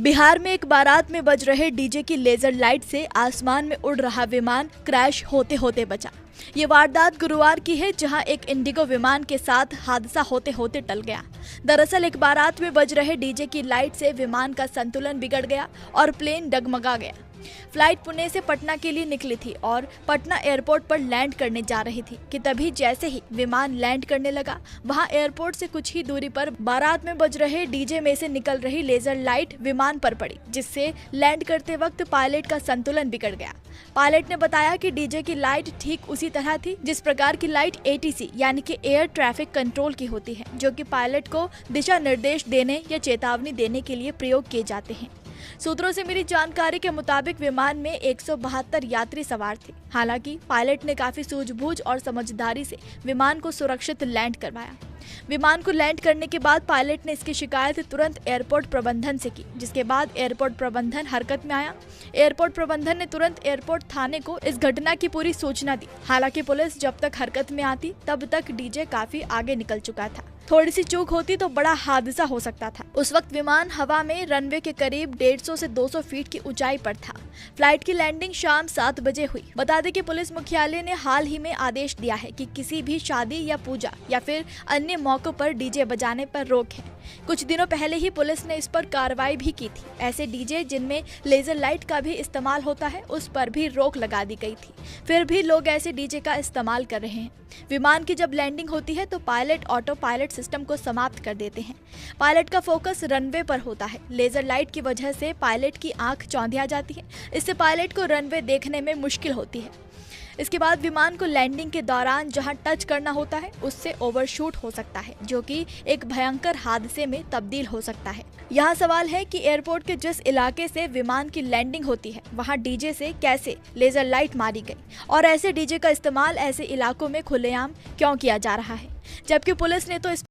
बिहार में एक बारात में बज रहे डीजे की लेजर लाइट से आसमान में उड़ रहा विमान क्रैश होते होते बचा। ये वारदात गुरुवार की है, जहां एक इंडिगो विमान के साथ हादसा होते होते टल गया। दरअसल एक बारात में बज रहे डीजे की लाइट से विमान का संतुलन बिगड़ गया और प्लेन डगमगा गया। फ्लाइट पुणे से पटना के लिए निकली थी और पटना एयरपोर्ट पर लैंड करने जा रही थी कि तभी जैसे ही विमान लैंड करने लगा, वहां एयरपोर्ट से कुछ ही दूरी पर बारात में बज रहे डीजे में से निकल रही लेजर लाइट विमान पर पड़ी, जिससे लैंड करते वक्त पायलट का संतुलन बिगड़ गया। पायलट ने बताया कि डीजे की लाइट ठीक उसी तरह थी जिस प्रकार की लाइट ATC यानी कि एयर ट्रैफिक कंट्रोल की होती है, जो कि पायलट को दिशा निर्देश देने या चेतावनी देने के लिए प्रयोग किए जाते हैं। सूत्रों से मिली जानकारी के मुताबिक विमान में 172 यात्री सवार थे। हालांकि पायलट ने काफी सूझबूझ और समझदारी से विमान को सुरक्षित लैंड करवाया। विमान को लैंड करने के बाद पायलट ने इसकी शिकायत तुरंत एयरपोर्ट प्रबंधन से की, जिसके बाद एयरपोर्ट प्रबंधन हरकत में आया। एयरपोर्ट प्रबंधन ने तुरंत एयरपोर्ट थाने को इस घटना की पूरी सूचना दी। हालांकि पुलिस जब तक हरकत में आती तब तक डीजे काफी आगे निकल चुका था। थोड़ी सी चूक होती तो बड़ा हादसा हो सकता था। उस वक्त विमान हवा में रनवे के करीब 150 से 200 फीट की ऊंचाई पर था। फ्लाइट की लैंडिंग शाम 7 बजे हुई। बता दें कि पुलिस मुख्यालय ने हाल ही में आदेश दिया है कि किसी भी शादी या पूजा या फिर अन्य मौकों पर डीजे बजाने पर रोक है। कुछ दिनों पहले ही पुलिस ने इस पर कार्रवाई भी की थी। ऐसे डीजे जिनमें लेजर लाइट का भी इस्तेमाल होता है, उस पर भी रोक लगा दी गई थी। फिर भी लोग ऐसे डीजे का इस्तेमाल कर रहे हैं। विमान की जब लैंडिंग होती है तो पायलट ऑटो पायलट सिस्टम को समाप्त कर देते हैं। पायलट का फोकस रनवे पर होता है। लेजर लाइट की वजह से पायलट की आंख चौंधिया जाती है। इससे पायलट को रनवे देखने में मुश्किल होती है। इसके बाद विमान को लैंडिंग के दौरान जहां टच करना होता है उससे ओवरशूट हो सकता है, जो कि एक भयंकर हादसे में तब्दील हो सकता है। यहाँ सवाल है कि एयरपोर्ट के जिस इलाके से विमान की लैंडिंग होती है वहां डीजे से कैसे लेजर लाइट मारी गई और ऐसे डीजे का इस्तेमाल ऐसे इलाकों में खुलेआम क्यों किया जा रहा है, जबकि पुलिस ने तो इस